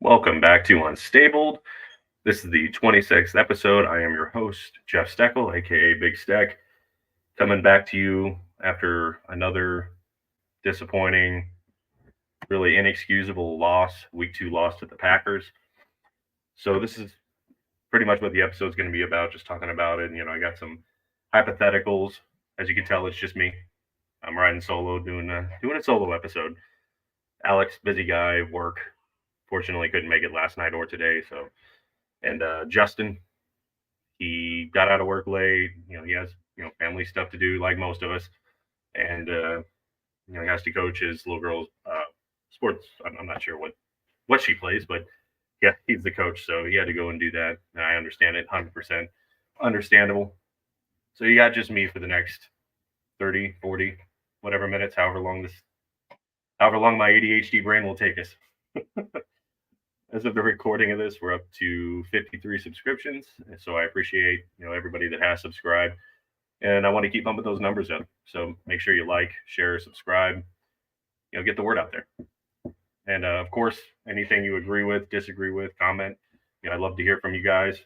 Welcome back to Unstabled. This is the 26th episode. I am your host, Jeff Steckel, aka Big Steck, coming back to you after another disappointing, really inexcusable loss, week 2 loss to the Packers. So, this is pretty much what the episode is going to be about, just talking about it. I got some hypotheticals. As you can tell, it's just me. I'm riding solo, doing a solo episode. Alex, busy guy, work. Fortunately, couldn't make it last night or today. And Justin, he got out of work late. He has family stuff to do, like most of us, and he has to coach his little girl's sports. I'm not sure what she plays, but yeah, he's the coach, so he had to go and do that. And I understand it, 100% understandable. So you got just me for the next 30, 40, whatever minutes, however long my ADHD brain will take us. As of the recording of this, we're up to 53 subscriptions. So I appreciate everybody that has subscribed, and I want to keep bumping those numbers up. So make sure you like, share, subscribe. Get the word out there. And of course, anything you agree with, disagree with, comment. I'd love to hear from you guys.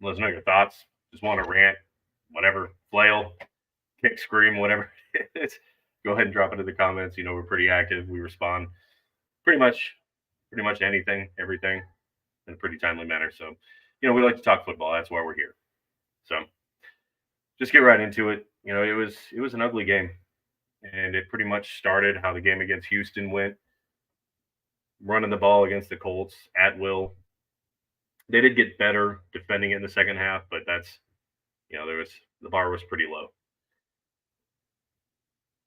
Let us know your thoughts. Just want to rant, whatever, flail, kick, scream, whatever it is. Go ahead and drop it in the comments. We're pretty active. We respond pretty much anything, everything in a pretty timely manner. So, we like to talk football. That's why we're here. So, just get right into it. It was an ugly game, and it pretty much started how the game against Houston went, running the ball against the Colts at will. They did get better defending it in the second half, but that's the bar was pretty low.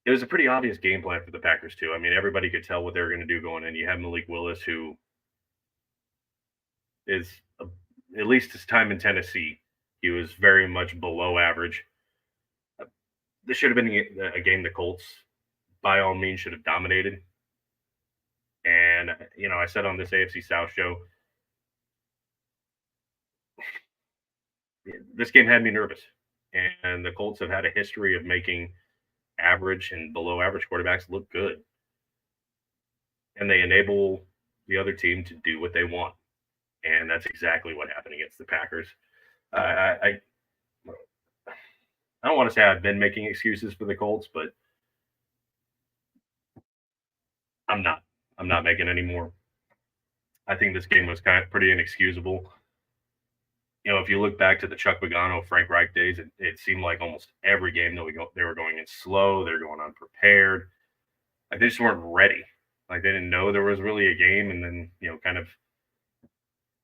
It was a pretty obvious game plan for the Packers too. I mean, everybody could tell what they were going to do going in. You have Malik Willis, who is at least his time in Tennessee, he was very much below average. This should have been a game the Colts, by all means, should have dominated. And I said on this AFC South show, this game had me nervous. And the Colts have had a history of making average and below average quarterbacks look good. And they enable the other team to do what they want. And that's exactly what happened against the Packers. I don't want to say I've been making excuses for the Colts, but I'm not. I'm not making any more. I think this game was kind of pretty inexcusable. If you look back to the Chuck Pagano, Frank Reich days, it seemed like almost every game that they were going in slow, they were going unprepared. Like they just weren't ready. Like they didn't know there was really a game, and then kind of,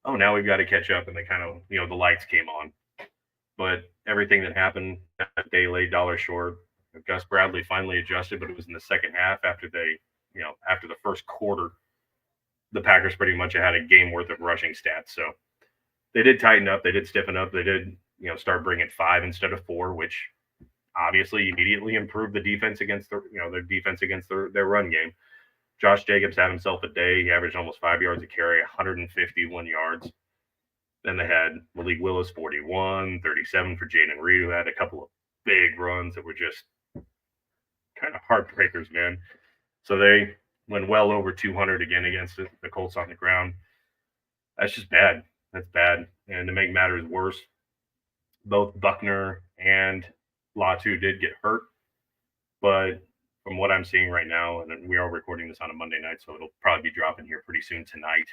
oh, now we've got to catch up, and they kind of the lights came on. But everything that happened a day late, dollar short. Gus Bradley finally adjusted, but it was in the second half after after the first quarter, the Packers pretty much had a game worth of rushing stats. So they did tighten up, they did stiffen up, they did start bringing 5 instead of 4, which obviously immediately improved the defense against their defense against their run game. Josh Jacobs had himself a day. He averaged almost 5 yards a carry, 151 yards. Then they had Malik Willis, 41, 37 for Jaden Reed, who had a couple of big runs that were just kind of heartbreakers, man. So they went well over 200 again against the Colts on the ground. That's just bad. That's bad. And to make matters worse, both Buckner and Latu did get hurt. But from what I'm seeing right now, and we are recording this on a Monday night, so it'll probably be dropping here pretty soon tonight.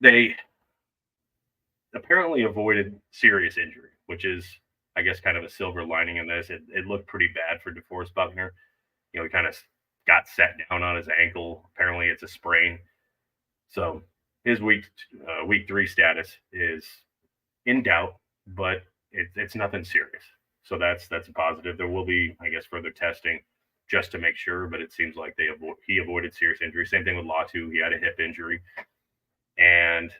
They apparently avoided serious injury, which is, I guess, kind of a silver lining in this. It looked pretty bad for DeForest Buckner. He kind of got set down on his ankle. Apparently, it's a sprain. So his week 3 status is in doubt, but it's nothing serious. So that's a positive. There will be, I guess, further testing just to make sure, but it seems like he avoided serious injury. Same thing with Latu. He had a hip injury. And,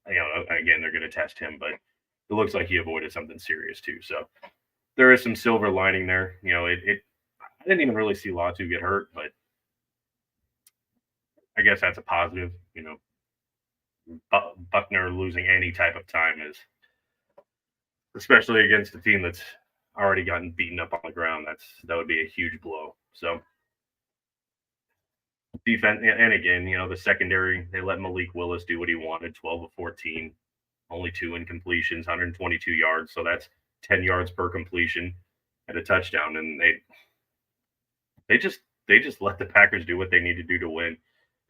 again, they're going to test him, but it looks like he avoided something serious too. So there is some silver lining there. I didn't even really see Latu get hurt, but I guess that's a positive. Buckner losing any type of time is, especially against a team that's already gotten beaten up on the ground, that would be a huge blow. So defense, and again, the secondary, they let Malik Willis do what he wanted, 12 of 14, only 2 incompletions, 122 yards. So that's 10 yards per completion and a touchdown. And they just let the Packers do what they need to do to win.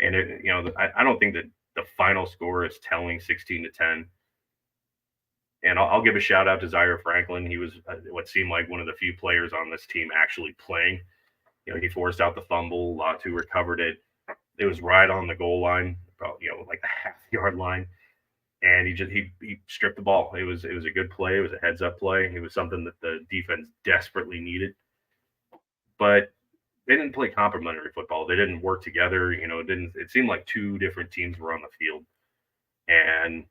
And I don't think that the final score is telling 16-10. And I'll give a shout out to Zaire Franklin. He was what seemed like one of the few players on this team actually playing. He forced out the fumble. Latu recovered it. It was right on the goal line, probably, like the half-yard line. And he stripped the ball. It was a good play. It was a heads-up play. It was something that the defense desperately needed. But they didn't play complementary football. They didn't work together. It seemed like two different teams were on the field. And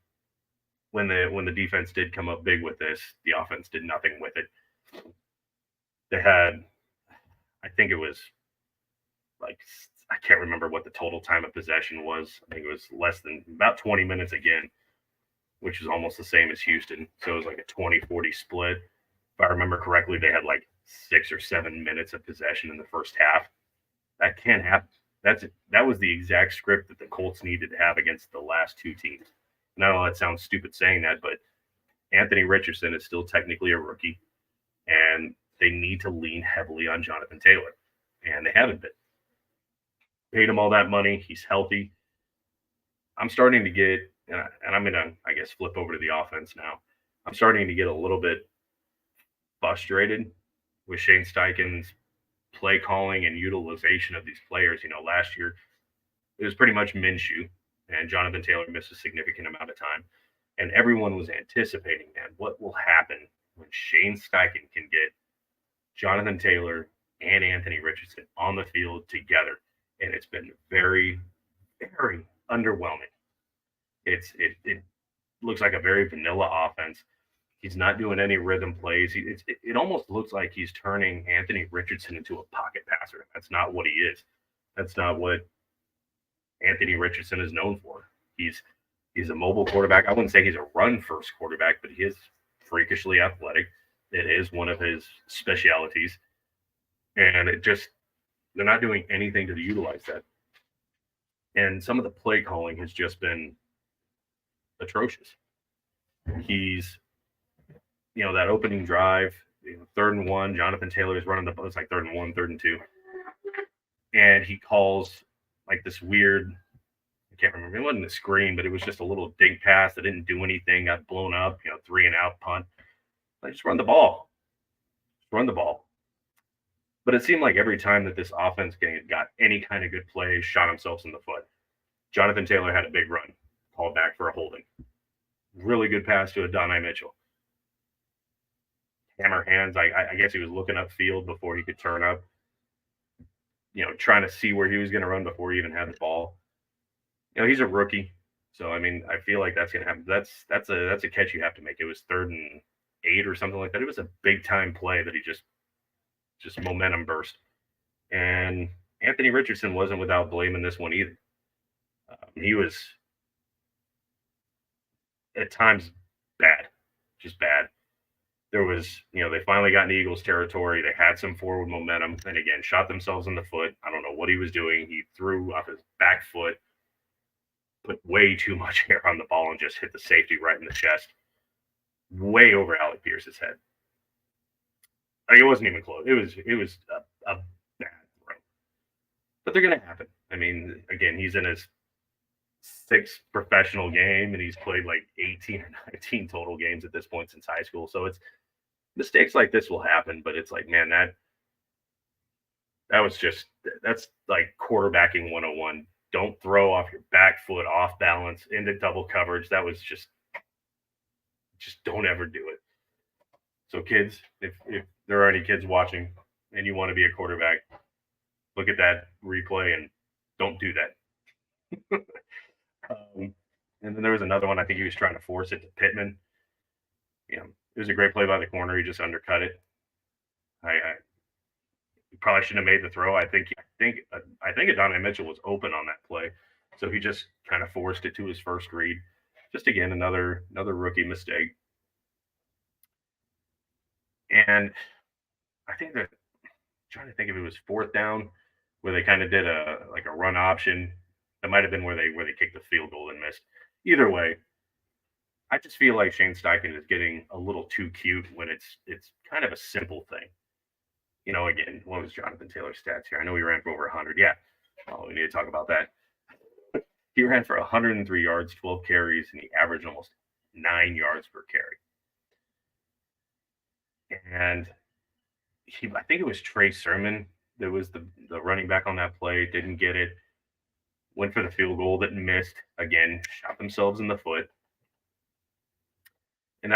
when the defense did come up big with this, the offense did nothing with it. They had, I think it was like, I can't remember what the total time of possession was. I think it was less than about 20 minutes again, which is almost the same as Houston. So it was like a 20-40 split. If I remember correctly, they had like 6 or 7 minutes of possession in the first half. That can't happen. That was the exact script that the Colts needed to have against the last two teams. And I know that sounds stupid saying that, but Anthony Richardson is still technically a rookie, and they need to lean heavily on Jonathan Taylor, and they haven't been. Paid him all that money. He's healthy. I'm starting to get, and I'm going to, I guess, flip over to the offense now. I'm starting to get a little bit frustrated with Shane Steichen's play calling and utilization of these players. Last year it was pretty much Minshew, and Jonathan Taylor missed a significant amount of time. And everyone was anticipating, man, what will happen when Shane Steichen can get Jonathan Taylor and Anthony Richardson on the field together. And it's been very, very underwhelming. It looks like a very vanilla offense. He's not doing any rhythm plays. It almost looks like he's turning Anthony Richardson into a pocket passer. That's not what he is. That's not what Anthony Richardson is known for. He's a mobile quarterback. I wouldn't say he's a run-first quarterback, but he is freakishly athletic. It is one of his specialities. And they're not doing anything to utilize that. And some of the play calling has just been atrocious. He's, that opening drive, 3rd and 1, Jonathan Taylor is running it's like 3rd and 1, 3rd and 2. And he calls like this weird, I can't remember, it wasn't a screen, but it was just a little dink pass that didn't do anything, got blown up, 3-and-out punt. Like, just run the ball. Just run the ball. But it seemed like every time that this offense got any kind of good play, shot themselves in the foot. Jonathan Taylor had a big run, called back for a holding. Really good pass to Adonai Mitchell. Hammer hands. I guess he was looking upfield before he could turn up. Trying to see where he was going to run before he even had the ball. He's a rookie, so I mean, I feel like that's going to happen. That's a catch you have to make. It was 3rd and 8 or something like that. It was a big time play that he just momentum burst. And Anthony Richardson wasn't without blame in this one either. He was at times bad, just bad. There was, they finally got in Eagles territory. They had some forward momentum, and again, shot themselves in the foot. I don't know what he was doing. He threw off his back foot, put way too much hair on the ball, and just hit the safety right in the chest, way over Alec Pierce's head. It wasn't even close. It was a bad throw. But they're going to happen. I mean, again, he's in his 6th professional game, and he's played like 18 or 19 total games at this point since high school. So it's mistakes like this will happen, but it's like, man, that's like quarterbacking 101. Don't throw off your back foot off balance into double coverage. That was just don't ever do it. So kids, if there are any kids watching and you want to be a quarterback, look at that replay and don't do that. And then there was another one. I think he was trying to force it to Pittman. It was a great play by the corner. He just undercut it. He probably shouldn't have made the throw. I think Adonai Mitchell was open on that play, so he just kind of forced it to his first read. Just again, another rookie mistake. And I think that, I'm trying to think if it was 4th down. where they kind of did a like a run option. That might have been where they kicked the field goal and missed. Either way, I just feel like Shane Steichen is getting a little too cute when it's kind of a simple thing. Again, what was Jonathan Taylor's stats here? I know he ran for over 100. Yeah. Oh, we need to talk about that. He ran for 103 yards, 12 carries, and he averaged almost 9 yards per carry. And I think it was Trey Sermon that was the running back on that play. Didn't get it. Went for the field goal that missed. Again, shot themselves in the foot. And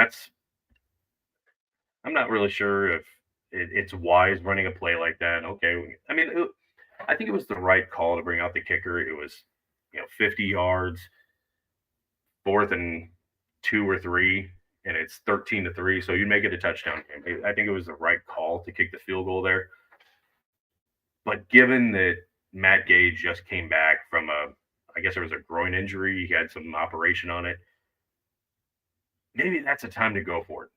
I'm not really sure if it's wise running a play like that. Okay, I mean, I think it was the right call to bring out the kicker. It was, 50 yards, 4th and 2 or 3, and it's 13-3. So you make it a touchdown game. I think it was the right call to kick the field goal there. But given that Matt Gage just came back from I guess there was a groin injury, he had some operation on it. Maybe that's a time to go for it.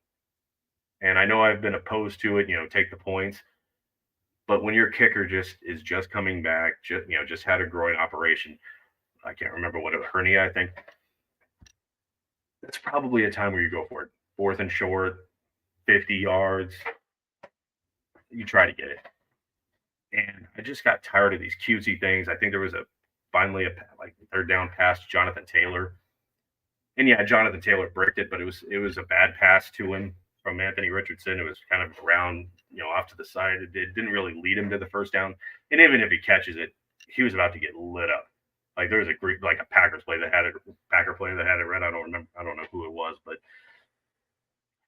And I know I've been opposed to it, take the points. But when your kicker is just coming back, just had a groin operation, I can't remember what, a hernia, I think. That's probably a time where you go for it. 4th and short, 50 yards. You try to get it. And I just got tired of these cutesy things. I think there was finally a third down pass to Jonathan Taylor. And yeah, Jonathan Taylor bricked it, but it was a bad pass to him from Anthony Richardson. It was kind of ground, off to the side. It didn't really lead him to the first down. And even if he catches it, he was about to get lit up. Like there was a Packer play that had it red. I don't know who it was, but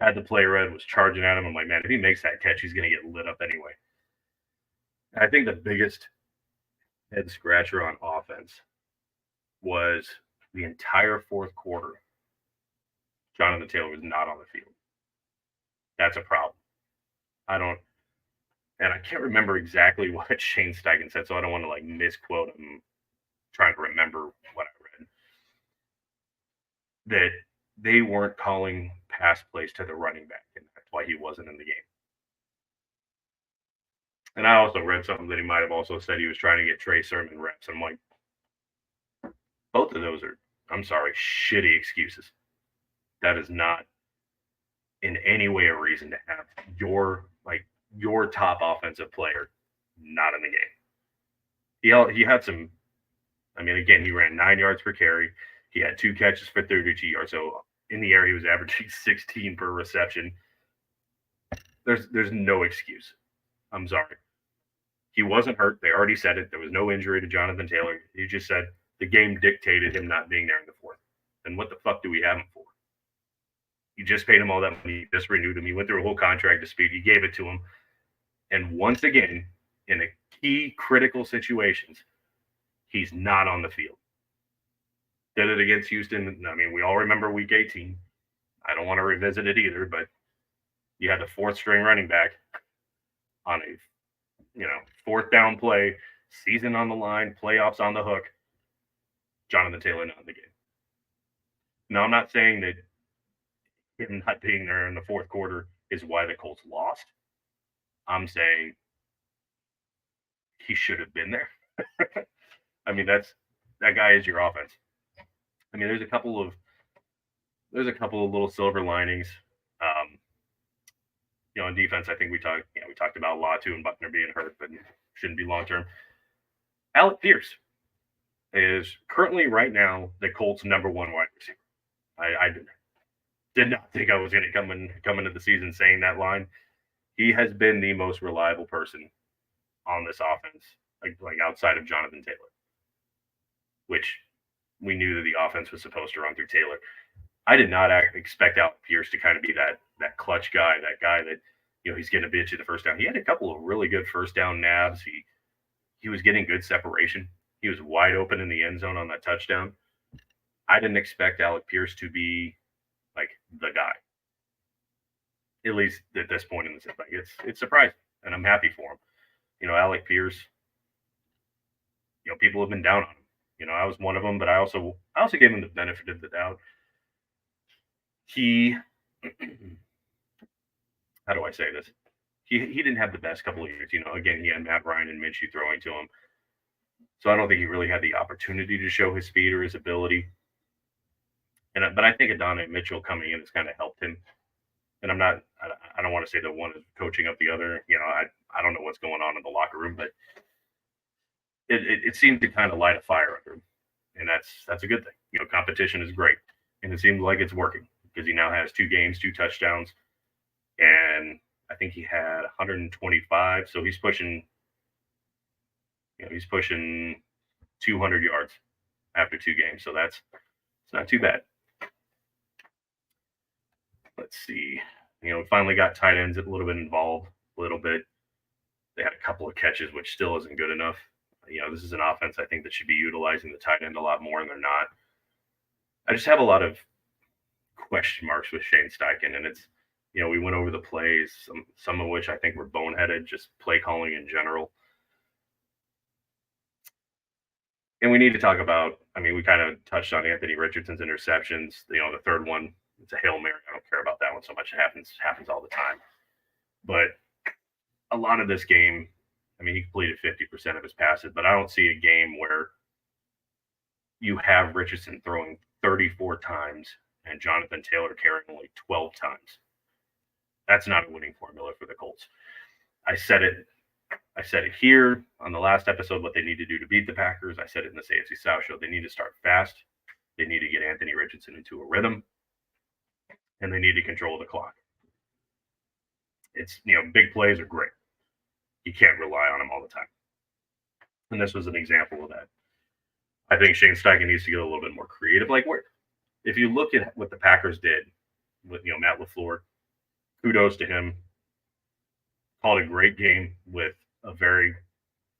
had the play red, was charging at him. I'm like, man, if he makes that catch, he's going to get lit up anyway. I think the biggest head scratcher on offense was the entire fourth quarter. Jonathan Taylor was not on the field. That's a problem. And I can't remember exactly what Shane Steichen said, so I don't want to misquote him. Trying to remember what I read. That they weren't calling pass plays to the running back, and that's why he wasn't in the game. And I also read something that he might have also said he was trying to get Trey Sermon reps. I'm like, both of those are, I'm sorry, shitty excuses. That is not in any way a reason to have your top offensive player not in the game. He had some, again, he ran 9 yards per carry. He had 2 catches for 32 yards. So in the air, he was averaging 16 per reception. There's no excuse. I'm sorry. He wasn't hurt. They already said it. There was no injury to Jonathan Taylor. He just said the game dictated him not being there in the fourth. And what the fuck do we have him for? You just paid him all that money. You just renewed him. He went through a whole contract dispute. You gave it to him. And once again, in the key critical situations, he's not on the field. Did it against Houston. We all remember week 18. I don't want to revisit it either, but you had the 4th string running back on a, 4th down play, season on the line, playoffs on the hook. Jonathan Taylor not in the game. Now, I'm not saying that him not being there in the fourth quarter is why the Colts lost. I'm saying he should have been there. That guy is your offense. There's a couple of little silver linings. On defense, I think we talked about Latu and Buckner being hurt, but shouldn't be long term. Alec Pierce is currently right now the Colts' number 1 wide receiver. I did not think I was going to come into the season saying that line. He has been the most reliable person on this offense, like outside of Jonathan Taylor, which we knew that the offense was supposed to run through Taylor. I did not expect Alec Pierce to kind of be that clutch guy, that guy that, he's going to bitch you the first down. He had a couple of really good first down nabs. He was getting good separation. He was wide open in the end zone on that touchdown. I didn't expect Alec Pierce to be like the guy. At least at this point in the season. It's surprising, and I'm happy for him. Alec Pierce, people have been down on him. I was one of them, but I also gave him the benefit of the doubt. He, how do I say this? he didn't have the best couple of years. Again, he had Matt Ryan and Minshew throwing to him. So I don't think he really had the opportunity to show his speed or his ability. But I think Adonai Mitchell coming in has kind of helped him. And I don't want to say that one is coaching up the other. I don't know what's going on in the locker room, but it seemed to kind of light a fire under him. And that's a good thing. Competition is great. And it seems like it's working because he now has 2 games, 2 touchdowns. And I think he had 125. So he's pushing 200 yards after 2 games. So it's not too bad. Let's see. Finally got tight ends a little bit involved, a little bit. They had a couple of catches, which still isn't good enough. This is an offense I think that should be utilizing the tight end a lot more, and they're not. I just have a lot of question marks with Shane Steichen, and it's, we went over the plays, some of which I think were boneheaded, just play calling in general. And we need to talk about, we kind of touched on Anthony Richardson's interceptions. The third one, it's a Hail Mary. I don't care about that one so much. It happens all the time. But a lot of this game, he completed 50% of his passes, but I don't see a game where you have Richardson throwing 34 times and Jonathan Taylor carrying only 12 times. That's not a winning formula for the Colts. I said it here on the last episode, what they need to do to beat the Packers. I said it in the AFC South show. They need to start fast. They need to get Anthony Richardson into a rhythm. And they need to control the clock. It's, big plays are great. You can't rely on them all the time. And this was an example of that. I think Shane Steichen needs to get a little bit more creative. If you look at what the Packers did with, Matt LaFleur, kudos to him. Called a great game with a very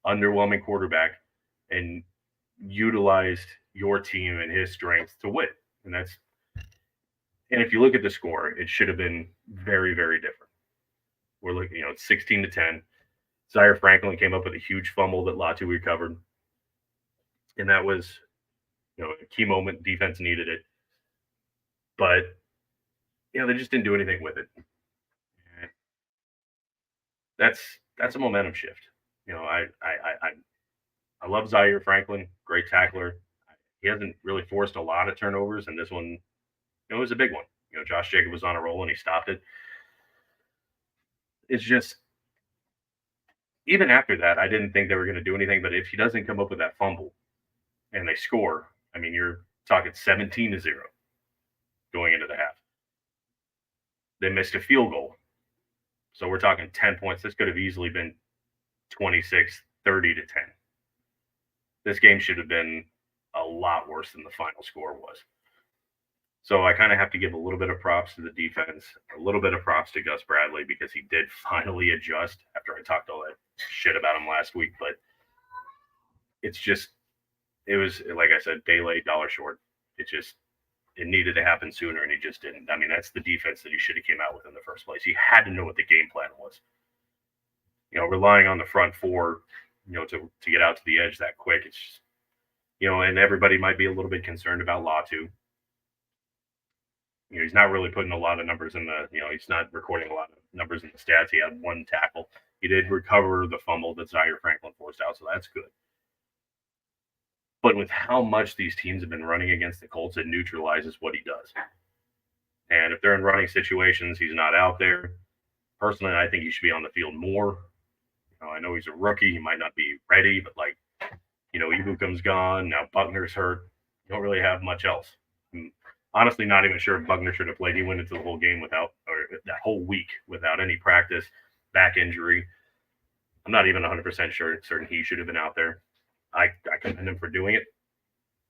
underwhelming quarterback and utilized your team and his strengths to win. And if you look at the score, it should have been very, very different. We're looking, it's 16-10. Zaire Franklin came up with a huge fumble that Latu recovered. And that was, a key moment. Defense needed it. But, they just didn't do anything with it. And that's a momentum shift. I love Zaire Franklin, great tackler. He hasn't really forced a lot of turnovers, and this one, it was a big one. Josh Jacobs was on a roll and he stopped it. It's just, even after that, I didn't think they were going to do anything. But if he doesn't come up with that fumble and they score, you're talking 17-0 going into the half. They missed a field goal. So we're talking 10 points. This could have easily been 26, 30-10. This game should have been a lot worse than the final score was. So I kind of have to give a little bit of props to the defense, a little bit of props to Gus Bradley because he did finally adjust after I talked all that shit about him last week. But it was, like I said, day late, dollar short. It needed to happen sooner, and he just didn't. That's the defense that he should have came out with in the first place. He had to know what the game plan was. Relying on the front four, to get out to the edge that quick. It's just, and everybody might be a little bit concerned about Latu. He's not really putting a lot of numbers in he's not recording a lot of numbers in the stats. He had 1 tackle. He did recover the fumble that Zaire Franklin forced out, so that's good. But with how much these teams have been running against the Colts, it neutralizes what he does. And if they're in running situations, he's not out there. Personally, I think he should be on the field more. I know he's a rookie. He might not be ready, but Ebukam's gone. Now Buckner's hurt. You don't really have much else. Honestly, not even sure if Buckner should have played. He went into the whole game or that whole week without any practice, back injury. I'm not even 100% certain he should have been out there. I commend him for doing it.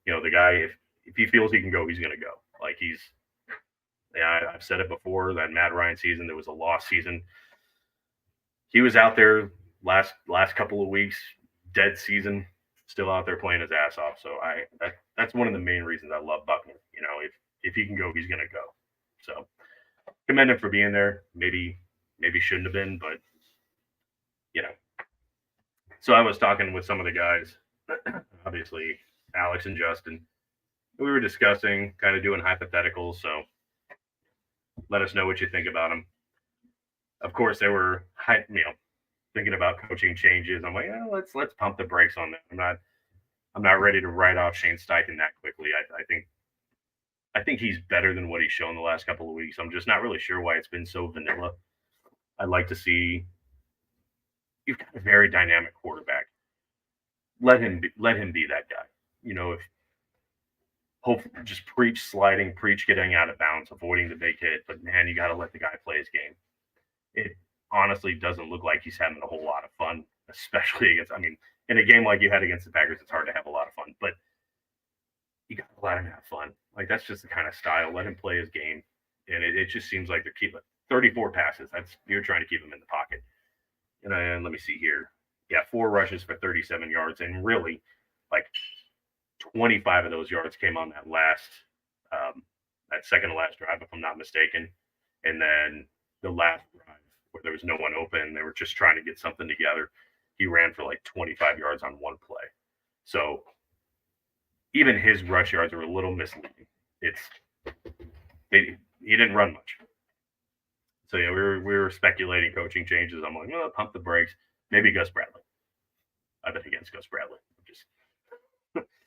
The guy, if he feels he can go, he's going to go. I've said it before, that Matt Ryan season, there was a lost season. He was out there last couple of weeks, dead season, still out there playing his ass off. So that's one of the main reasons I love Buckner. If he can go, he's going to go. So commend him for being there. Maybe shouldn't have been, but So I was talking with some of the guys, obviously Alex and Justin. We were discussing, kind of doing hypotheticals. So let us know what you think about them. Of course, they were, thinking about coaching changes. I'm like, let's pump the brakes on that. I'm not ready to write off Shane Steichen that quickly. I think he's better than what he's shown the last couple of weeks. I'm just not really sure why it's been so vanilla. I'd like to see, you've got a very dynamic quarterback. Let him be that guy. If hope just preach sliding, preach getting out of bounds, avoiding the big hit, but man, you got to let the guy play his game. It honestly doesn't look like he's having a whole lot of fun, especially against. I mean, in a game like you had against the Packers, it's hard to have a lot of fun, but you got to let him have fun. Like that's just the kind of style. Let him play his game, and it just seems like they're keeping 34 passes. You're trying to keep him in the pocket. And let me see here. Yeah, 4 rushes for 37 yards, and really, like 25 of those yards came on that second to last drive, if I'm not mistaken, and then the last drive where there was no one open, they were just trying to get something together. He ran for like 25 yards on one play. So even his rush yards are a little misleading. He didn't run much. So yeah, we were speculating coaching changes. I'm like, pump the brakes. Maybe Gus Bradley. I've been against Gus Bradley.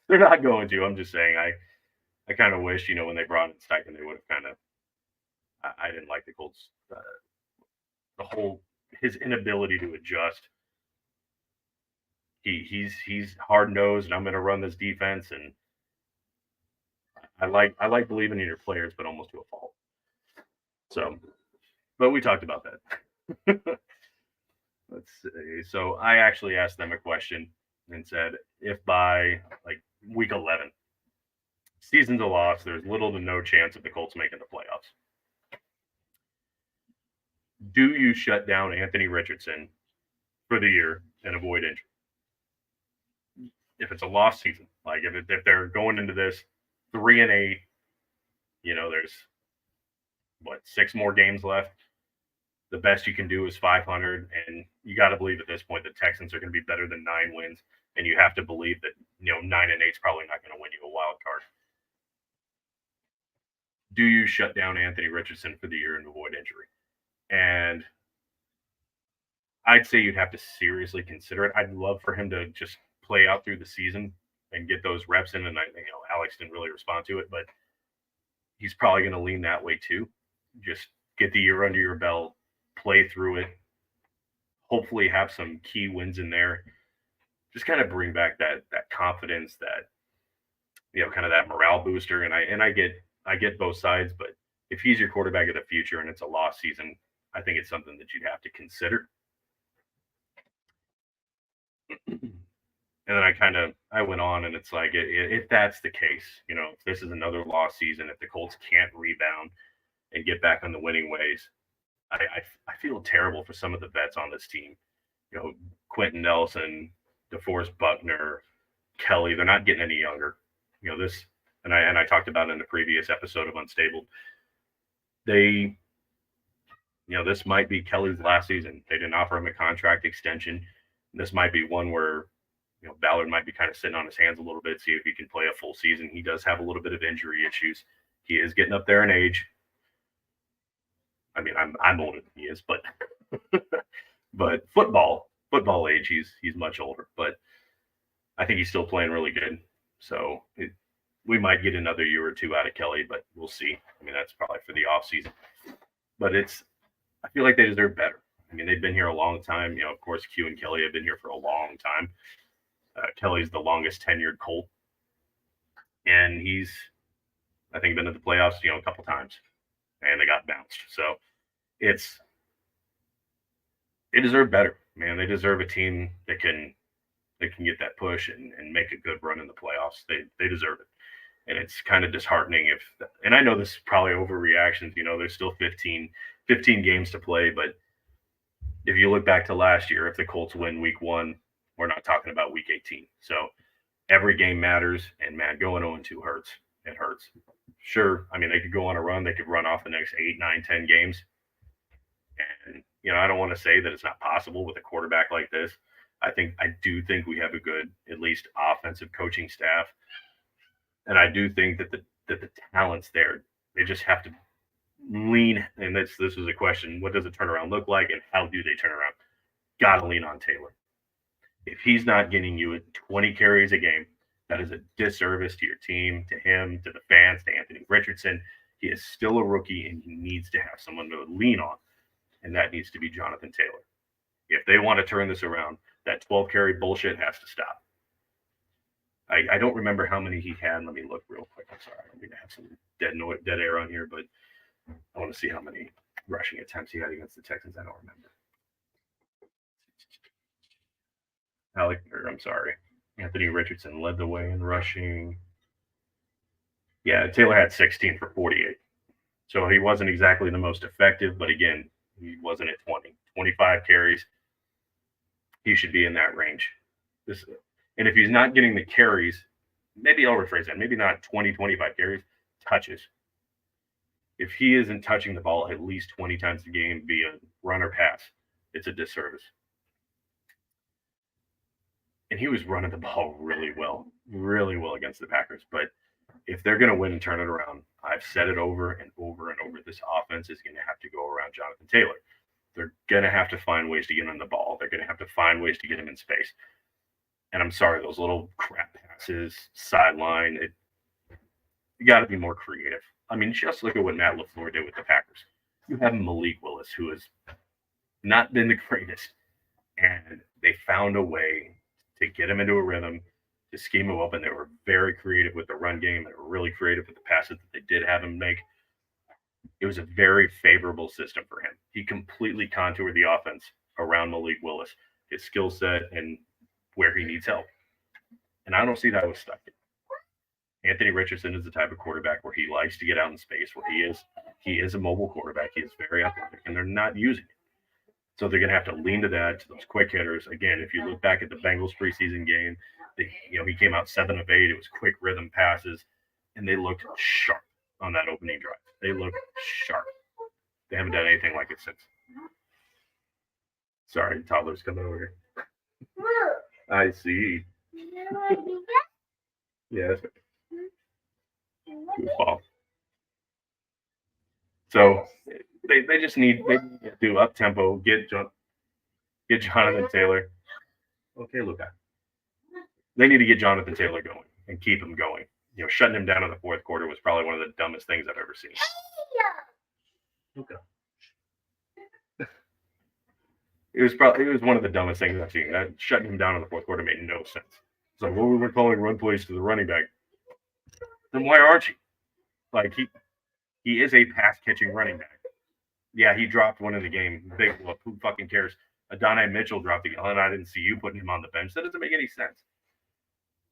They're not going to. I'm just saying. I kind of wish, when they brought in Steichen, they would have kind of. I didn't like the Colts. The whole his inability to adjust. He's hard nosed, and I'm going to run this defense, and I like believing in your players, but almost to a fault. So, but we talked about that. Let's see. So I actually asked them a question and said, if by like week 11, season's a loss, there's little to no chance of the Colts making the playoffs. Do you shut down Anthony Richardson for the year and avoid injury? If it's a lost season, like if they're going into this 3-8, there's 6 more games left. The best you can do is 500, and you got to believe at this point the Texans are going to be better than 9 wins, and you have to believe that 9-8 is probably not going to win you a wild card. Do you shut down Anthony Richardson for the year and avoid injury? And I'd say you'd have to seriously consider it. I'd love for him to just play out through the season and get those reps in. And Alex didn't really respond to it, but he's probably going to lean that way too. Just get the year under your belt, play through it, hopefully have some key wins in there. Just kind of bring back that confidence, that kind of that morale booster. And I get both sides, but if he's your quarterback of the future and it's a lost season, I think it's something that you'd have to consider. And then I went on, and it's like, if that's the case, if this is another lost season, if the Colts can't rebound and get back on the winning ways, I feel terrible for some of the vets on this team. Quentin Nelson, DeForest Buckner, Kelly, they're not getting any younger. This, and I talked about it in the previous episode of Unstable. This might be Kelly's last season. They didn't offer him a contract extension. This might be one where Ballard might be kind of sitting on his hands a little bit, see if he can play a full season. He does have a little bit of injury issues. He is getting up there in age. I mean, I'm older than he is, but but football age, he's much older. But I think he's still playing really good. So we might get another year or two out of Kelly, but we'll see. I mean, that's probably for the off season. But I feel like they deserve better. I mean, they've been here a long time. Of course, Q and Kelly have been here for a long time. Kelly's the longest tenured Colt, and he's, I think, been to the playoffs, a couple times, and they got bounced. So they deserve better, man. They deserve a team that can get that push and make a good run in the playoffs. They deserve it, and it's kind of disheartening and I know this is probably overreactions. There's still 15 games to play, but if you look back to last year, if the Colts win week 1, we're not talking about week 18. So every game matters, and man, going 0-2 hurts. It hurts. Sure, I mean, they could go on a run. They could run off the next 8, 9, 10 games. And, I don't want to say that it's not possible with a quarterback like this. I do think we have a good, at least offensive coaching staff. And I do think that the talent's there. They just have to lean, and this is a question: what does a turnaround look like, and how do they turn around? Got to lean on Taylor. If he's not getting you 20 carries a game, that is a disservice to your team, to him, to the fans, to Anthony Richardson. He is still a rookie, and he needs to have someone to lean on, and that needs to be Jonathan Taylor. If they want to turn this around, that 12 carry bullshit has to stop. I don't remember how many he had. Let me look real quick. I'm sorry. I don't mean to have some dead air on here, but I want to see how many rushing attempts he had against the Texans. I don't remember. Anthony Richardson led the way in rushing. Yeah, Taylor had 16 for 48. So he wasn't exactly the most effective, but again, he wasn't at 20. 25 carries. He should be in that range. And if he's not getting the carries, maybe I'll rephrase that. Maybe not 20, 25 carries, touches. If he isn't touching the ball at least 20 times a game via run or pass, it's a disservice. And he was running the ball really well against the Packers. But if they're going to win and turn it around, I've said it over and over and over, this offense is going to have to go around Jonathan Taylor. They're going to have to find ways to get him the ball. They're going to have to find ways to get him in space. And I'm sorry, those little crap passes, sideline, you got to be more creative. I mean, just look at what Matt LaFleur did with the Packers. You have Malik Willis, who has not been the greatest, and they found a way to get him into a rhythm, to scheme him up, and they were very creative with the run game. They were really creative with the passes that they did have him make. It was a very favorable system for him. He completely contoured the offense around Malik Willis, his skill set, and where he needs help. And I don't see that with Steck. Anthony Richardson is the type of quarterback where he likes to get out in space, where he is a mobile quarterback. He is very athletic, and they're not using it. So they're going to have to lean to that, to those quick hitters. Again, if you look back at the Bengals preseason game, he came out 7 of 8. It was quick rhythm passes, and they looked sharp on that opening drive. They looked sharp. They haven't done anything like it since. Sorry, toddler's coming over here. I see. Yeah, that's goofball. So they just need to do up tempo, get Jonathan Taylor. Okay, Luca. They need to get Jonathan Taylor going and keep him going. Shutting him down in the fourth quarter was probably one of the dumbest things I've ever seen. Luca. It was one of the dumbest things I've seen. That shutting him down in the fourth quarter made no sense. It's like, well, we were calling run plays to the running back. Then why aren't you? Like, he is a pass-catching running back. Yeah, he dropped one in the game. Who fucking cares? Adonai Mitchell dropped the and I didn't see you putting him on the bench. That doesn't make any sense.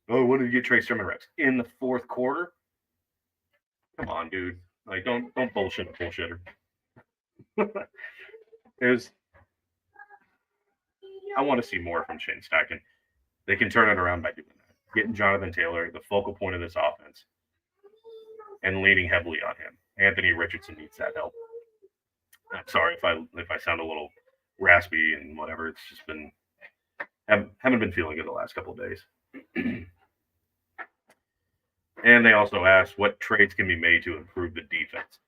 Oh, what did you get Trey Sermon reps? In the fourth quarter? Come on, dude. Like, don't bullshit a bullshitter. I want to see more from Shane Steichen. They can turn it around by doing that. Getting Jonathan Taylor, the focal point of this offense, and leaning heavily on him. Anthony Richardson needs that help. I'm sorry if I sound a little raspy and whatever. It's just been haven't been feeling good the last couple of days. And they also asked what trades can be made to improve the defense.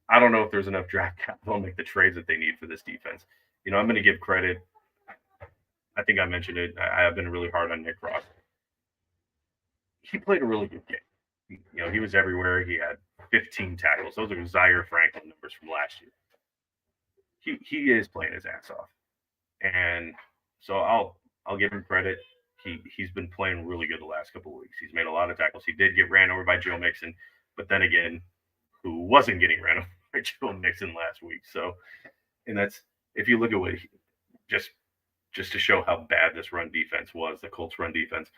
I don't know if there's enough draft capital to make the trades that they need for this defense. I'm going to give credit. I think I mentioned it. I have been really hard on Nick Ross. He played a really good game. He was everywhere. He had 15 tackles. Those are Zaire Franklin numbers from last year. He is playing his ass off. And so I'll give him credit. He's been playing really good the last couple of weeks. He's made a lot of tackles. He did get ran over by Joe Mixon, but then again, who wasn't getting ran over by Joe Mixon last week? So, and that's if you look at what just to show how bad this run defense was, the Colts run defense.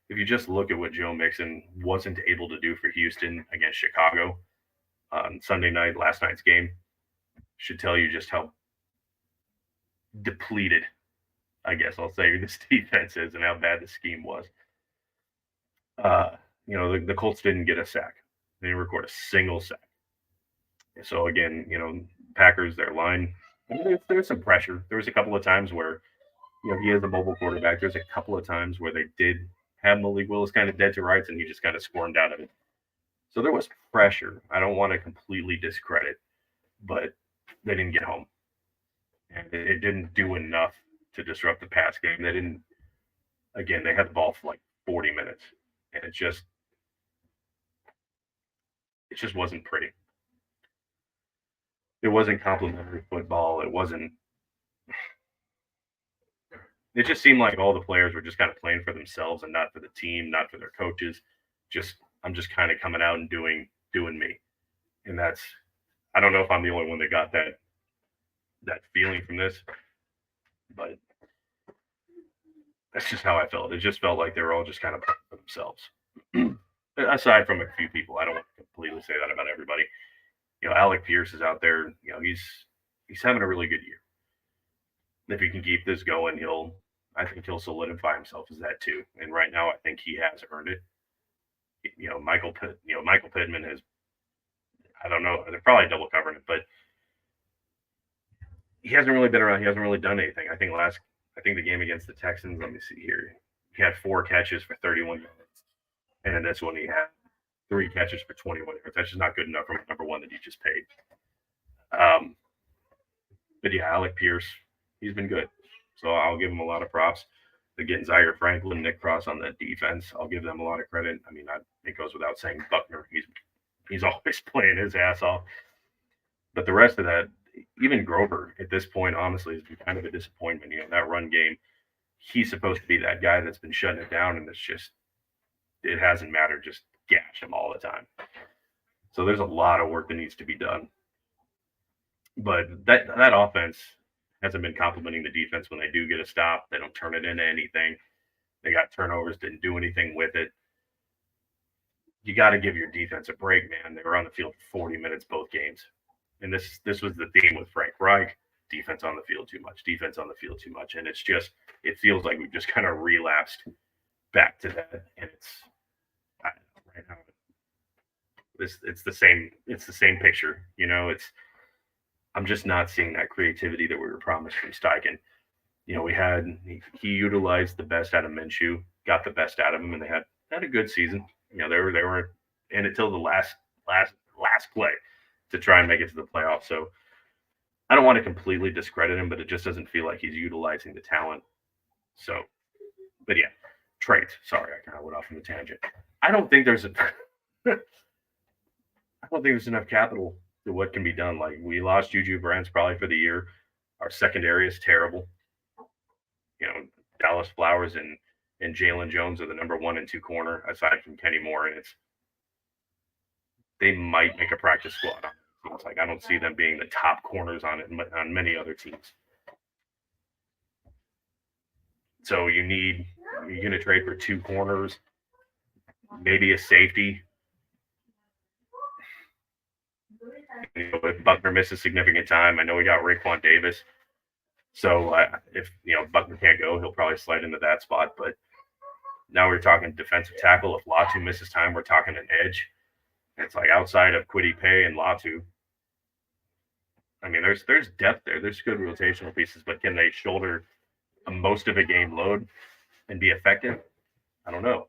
If you just look at what Joe Mixon wasn't able to do for Houston against Chicago on Sunday night, last night's game, should tell you just how depleted, I guess I'll say, this defense is and how bad the scheme was. The Colts didn't get a sack. They didn't record a single sack. So again, Packers, their line, there was some pressure. There was a couple of times where, he is a mobile quarterback. There's a couple of times where they did have Malik Willis kind of dead to rights, and he just kind of squirmed out of it. So there was pressure. I don't want to completely discredit, but they didn't get home, and it didn't do enough to disrupt the pass game. They didn't. Again, they had the ball for like 40 minutes, and it just wasn't pretty. It wasn't complimentary football. It wasn't. It just seemed like all the players were just kind of playing for themselves and not for the team, not for their coaches. Just I'm just kind of coming out and doing me, and that's. I don't know if I'm the only one that got that feeling from this, but that's just how I felt. It just felt like they were all just kind of playing for themselves. Aside from a few people, I don't want to completely say that about everybody. Alec Pierce is out there. He's having a really good year. If he can keep this going, I think he'll solidify himself as that too. And right now, I think he has earned it. Michael Pittman has. I don't know. They're probably double covering it, but he hasn't really been around. He hasn't really done anything. I think the game against the Texans. Let me see here. He had 4 catches for 31 yards, and in this one he had 3 catches for 21 yards. That's just not good enough for number one that you just paid. Um, but yeah, Alec Pierce, he's been good. So I'll give him a lot of props. Again, Zaire Franklin, Nick Cross on the defense, I'll give them a lot of credit. I mean, it goes without saying, Buckner, he's always playing his ass off. But the rest of that, even Grover at this point, honestly, has been kind of a disappointment. That run game, he's supposed to be that guy that's been shutting it down, and it hasn't mattered. Just gash him all the time. So there's a lot of work that needs to be done. But that offense hasn't been complimenting the defense when they do get a stop. They don't turn it into anything. They got turnovers, didn't do anything with it. You got to give your defense a break, man. They were on the field for 40 minutes both games. And this was the theme with Frank Reich. Defense on the field too much. Defense on the field too much. And it feels like we've just kind of relapsed back to that. And right now it's the same picture. I'm just not seeing that creativity that we were promised from Steichen. He utilized the best out of Minshew, got the best out of him, and they had a good season. They were in it till the last play to try and make it to the playoffs. So I don't want to completely discredit him, but it just doesn't feel like he's utilizing the talent. So, but yeah, trades. Sorry, I kind of went off on a tangent. I don't think there's enough capital to what can be done. Like, we lost Juju Brents probably for the year. Our secondary is terrible. Dallas Flowers and Jalen Jones are the number 1 and 2 corner aside from Kenny Moore, and they might make a practice squad. It's like I don't see them being the top corners on many other teams. So you're going to trade for 2 corners, maybe a safety. If Buckner misses significant time, I know we got Raekwon Davis. So if Buckner can't go, he'll probably slide into that spot. But now we're talking defensive tackle. If Latu misses time, we're talking an edge. It's like outside of Kwity Paye and Latu. I mean, there's depth there. There's good rotational pieces, but can they shoulder most of a game load and be effective? I don't know.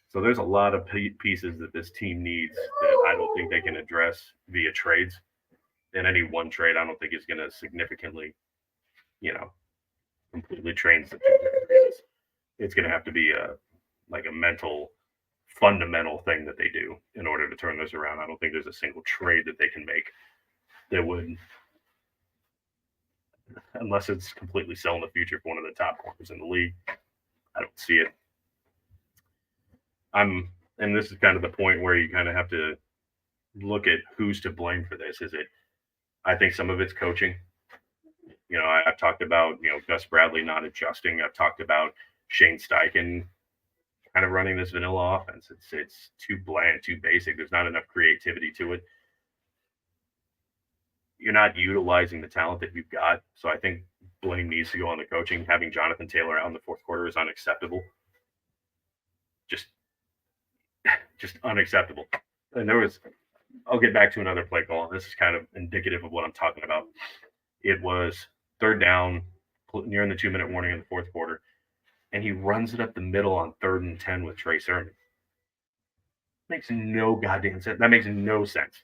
So there's a lot of pieces that this team needs that I don't think they can address via trades. And any one trade, I don't think is going to significantly, completely change the picture. It's going to have to be a mental, fundamental thing that they do in order to turn this around. I don't think there's a single trade that they can make that would, unless it's completely selling the future for one of the top corners in the league. I don't see it. And this is kind of the point where you kind of have to look at who's to blame for this. I think some of it's coaching. I've talked about, Gus Bradley not adjusting. I've talked about Shane Steichen kind of running this vanilla offense. It's too bland, too basic. There's not enough creativity to it. You're not utilizing the talent that you've got. So I think blame needs to go on the coaching. Having Jonathan Taylor out in the fourth quarter is unacceptable. Just unacceptable. And I'll get back to another play call. This is kind of indicative of what I'm talking about. It was 3rd down, nearing the 2-minute warning in the fourth quarter, and he runs it up the middle on 3rd and 10 with Trey Sermon. Makes no goddamn sense. That makes no sense.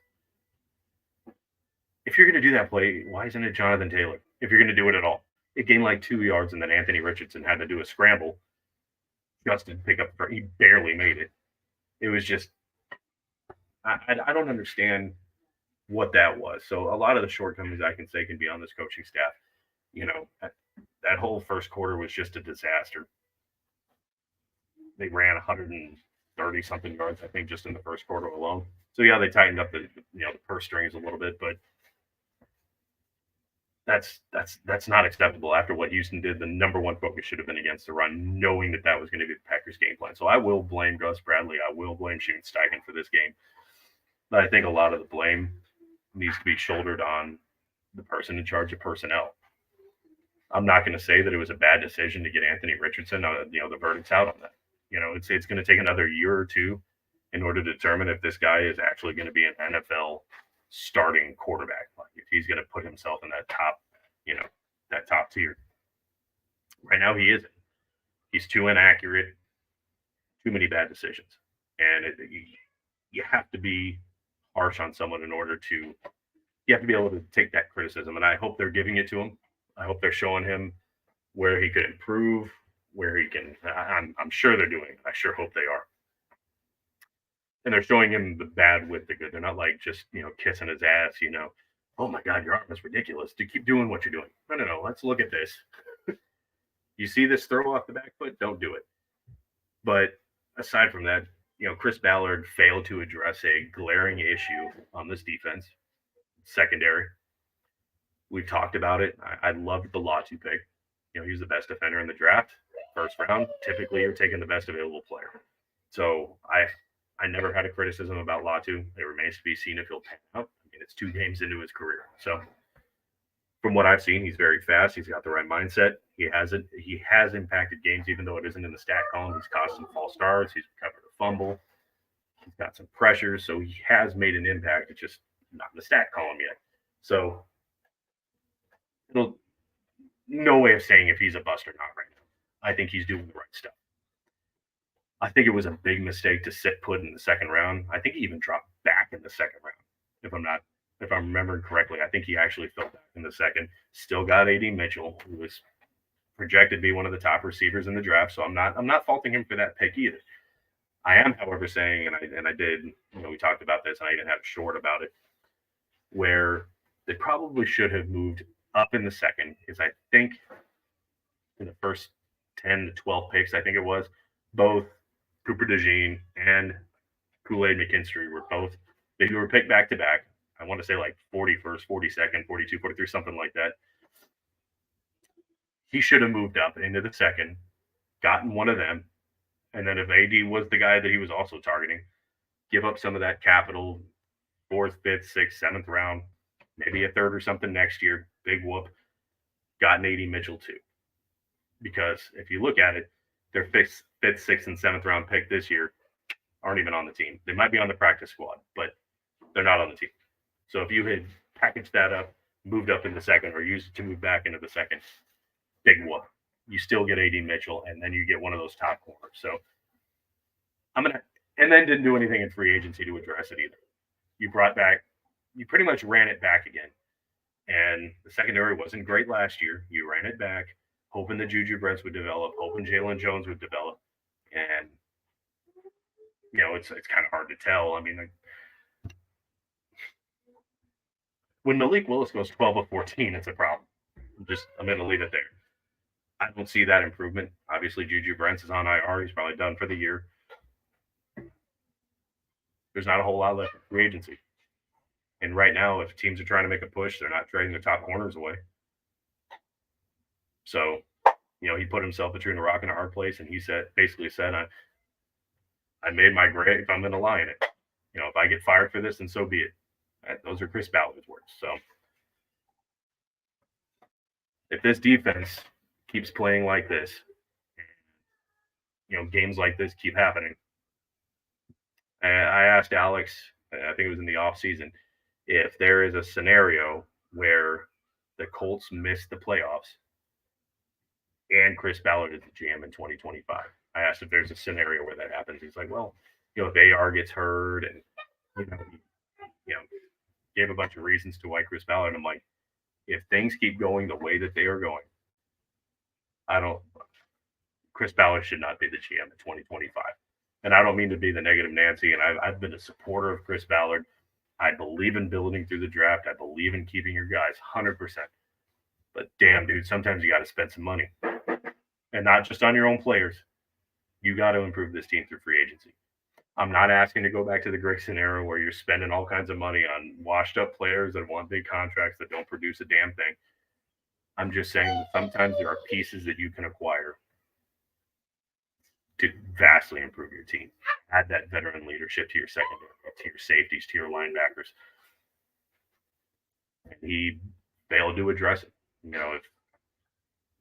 If you're going to do that play, why isn't it Jonathan Taylor? If you're going to do it at all, it gained like 2 yards, and then Anthony Richardson had to do a scramble. Justin pick up, he barely made it. It was just, I don't understand what that was. So a lot of the shortcomings I can say can be on this coaching staff. You know, that whole first quarter was just a disaster. They ran 130 something yards, I think, just in the first quarter alone. So yeah, they tightened up the purse strings a little bit, but that's not acceptable after what Houston did. The number one focus should have been against the run, knowing that was going to be the Packers' game plan. So I will blame Gus Bradley. I will blame Shane Steichen for this game. But I think a lot of the blame needs to be shouldered on the person in charge of personnel. I'm not going to say that it was a bad decision to get Anthony Richardson. The verdict's out on that. It's going to take another year or two in order to determine if this guy is actually going to be an NFL starting quarterback. Like if he's going to put himself in that top tier. Right now he isn't. He's too inaccurate, too many bad decisions, and you have to be harsh on someone in order to. You have to be able to take that criticism, and I hope they're giving it to him. I hope they're showing him where he could improve, where he can. I'm sure they're doing it. I sure hope they are. And they're showing him the bad with the good. They're not like just kissing his ass. Oh my God, your arm is ridiculous. To keep doing what you're doing. No. Let's look at this. You see this throw off the back foot? Don't do it. But aside from that, Chris Ballard failed to address a glaring issue on this defense, secondary. We've talked about it. I loved the Latu pick. He's the best defender in the draft, first round. Typically, you're taking the best available player. So I never had a criticism about Latu. It remains to be seen if he'll pan out. I mean, it's 2 games into his career. So from what I've seen, he's very fast. He's got the right mindset. He has impacted games, even though it isn't in the stat column. He's caused some false starts. He's recovered a fumble. He's got some pressure. So he has made an impact. It's just not in the stat column yet. So no way of saying if he's a bust or not right now. I think he's doing the right stuff. I think it was a big mistake to sit put in the second round. I think he even dropped back in the second round. If I'm remembering correctly, I think he actually fell back in the second. Still got AD Mitchell, who was projected to be one of the top receivers in the draft. So I'm not faulting him for that pick either. I am, however, saying, and I did, we talked about this, and I even had a short about it, where they probably should have moved up in the second, because I think in the first 10 to 12 picks, I think it was, both Cooper DeJean and Kool-Aid McKinstry they were picked back to back. I want to say like 41st, 42nd, 42, 43, something like that. He should have moved up into the second, gotten one of them, and then if AD was the guy that he was also targeting, give up some of that capital, 4th, 5th, 6th, 7th round, maybe a 3rd or something next year, big whoop, gotten AD Mitchell too. Because if you look at it, their 5th, 6th, and 7th round pick this year aren't even on the team. They might be on the practice squad, but they're not on the team. So if you had packaged that up, moved up in the second, or used it to move back into the second, big whoop. You still get AD Mitchell, and then you get one of those top corners. So and then didn't do anything in free agency to address it either. You pretty much ran it back again. And the secondary wasn't great last year. You ran it back, hoping the Juju Brents would develop, hoping Jalen Jones would develop. And, it's kind of hard to tell. I mean, when Malik Willis goes 12 of 14, it's a problem. I'm going to leave it there. I don't see that improvement. Obviously, Juju Brents is on IR. He's probably done for the year. There's not a whole lot left in free agency. And right now, if teams are trying to make a push, they're not trading their top corners away. So, he put himself between a rock and a hard place, and he basically said, I made my grave. I'm going to lie in it. If I get fired for this, then so be it. Those are Chris Ballard's words. So, if this defense keeps playing like this, games like this keep happening. I asked Alex, I think it was in the offseason, if there is a scenario where the Colts miss the playoffs and Chris Ballard is the GM in 2025. I asked if there's a scenario where that happens. He's like, well, if AR gets hurt and you know, you know, gave a bunch of reasons to why Chris Ballard. I'm like, if things keep going the way that they are going, I don't. Chris Ballard should not be the GM in 2025. And I don't mean to be the negative Nancy. And I've been a supporter of Chris Ballard. I believe in building through the draft. I believe in keeping your guys 100%. But damn, dude, sometimes you got to spend some money, and not just on your own players. You got to improve this team through free agency. I'm not asking to go back to the Grigson era where you're spending all kinds of money on washed up players that want big contracts that don't produce a damn thing. I'm just saying that sometimes there are pieces that you can acquire to vastly improve your team. Add that veteran leadership to your secondary, to your safeties, to your linebackers. And he failed to address it.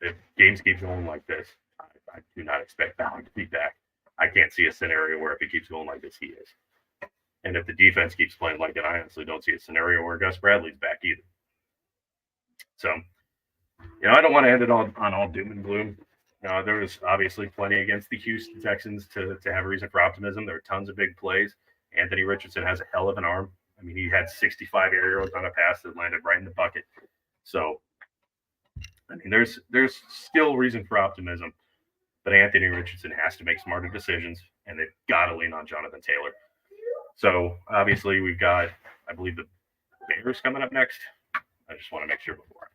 If games keep going like this, I do not expect Ballard to be back. I can't see a scenario where if it keeps going like this, he is. And if the defense keeps playing like it, I honestly don't see a scenario where Gus Bradley's back either. So, I don't want to end it on all doom and gloom. There was obviously plenty against the Houston Texans to have reason for optimism. There were tons of big plays. Anthony Richardson has a hell of an arm. I mean, he had 65 aerials on a pass that landed right in the bucket. So, I mean, there's still reason for optimism. But Anthony Richardson has to make smarter decisions, and they've got to lean on Jonathan Taylor. So, obviously, we've got, I believe, the Bears coming up next. I just want to make sure before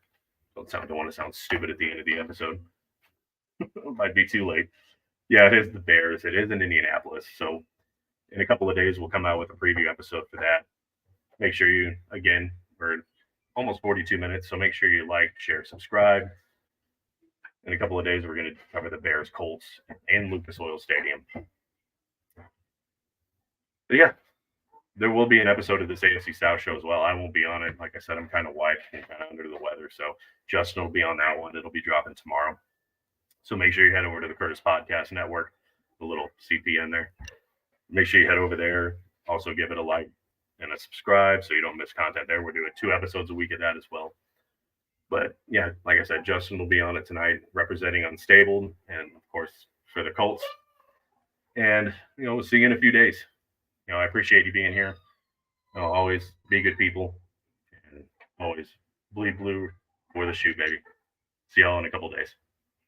I don't want to sound stupid at the end of the episode. It might be too late. Yeah, it is the Bears. It is in Indianapolis. So, in a couple of days, we'll come out with a preview episode for that. Make sure we're almost 42 minutes, so make sure you like, share, subscribe. In a couple of days, we're going to cover the Bears, Colts, and Lucas Oil Stadium. But yeah, there will be an episode of this AFC South show as well. I won't be on it. Like I said, I'm kind of wiped and kind of under the weather. So Justin will be on that one. It'll be dropping tomorrow. So make sure you head over to the Curtis Podcast Network, the little CPN there. Make sure you head over there. Also give it a like and a subscribe so you don't miss content there. We're doing 2 episodes a week of that as well. But yeah, like I said, Justin will be on it tonight representing Unstable and, of course, for the Colts. And, we'll see you in a few days. I appreciate you being here. Always be good people and always bleed blue for the shoe, baby. See y'all in a couple days.